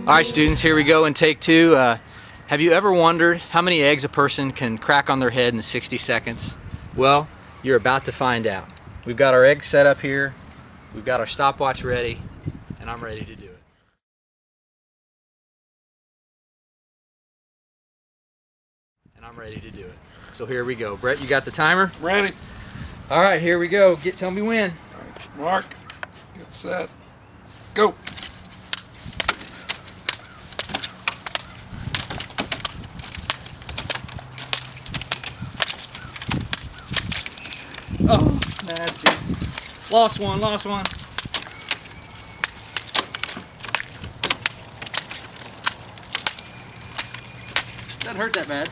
Alright students, here we go in take two. Have you ever wondered how many eggs a person can crack on their head in 60 seconds? Well, you're about to find out. We've got our eggs set up here, we've got our stopwatch ready, and I'm ready to do it. So here we go. Brett, you got the timer? Ready. Alright, here we go. Tell me when. Right, mark. Get set. Go. Oh, nasty. Lost one. Doesn't hurt that bad.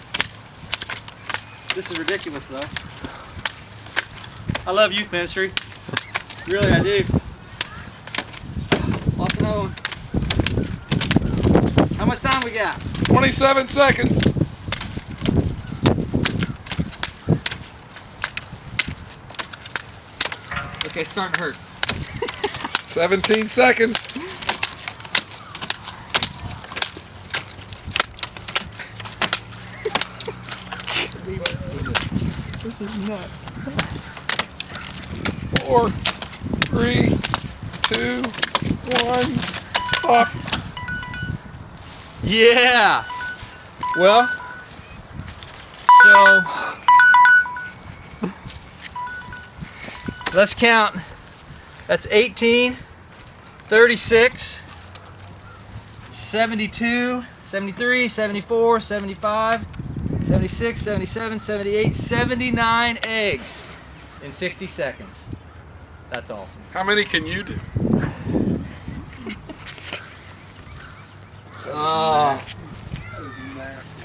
This is ridiculous though. I love youth ministry. Really, I do. Lost another one. How much time we got? 27 seconds. Okay, it's starting to hurt. 17 seconds. This is nuts. 4, 3, 2, 1, stop. Yeah! Well, so let's count. That's 18, 36, 72, 73, 74, 75, 76, 77, 78, 79 eggs in 60 seconds. That's awesome. How many can you do? Oh. That is nasty.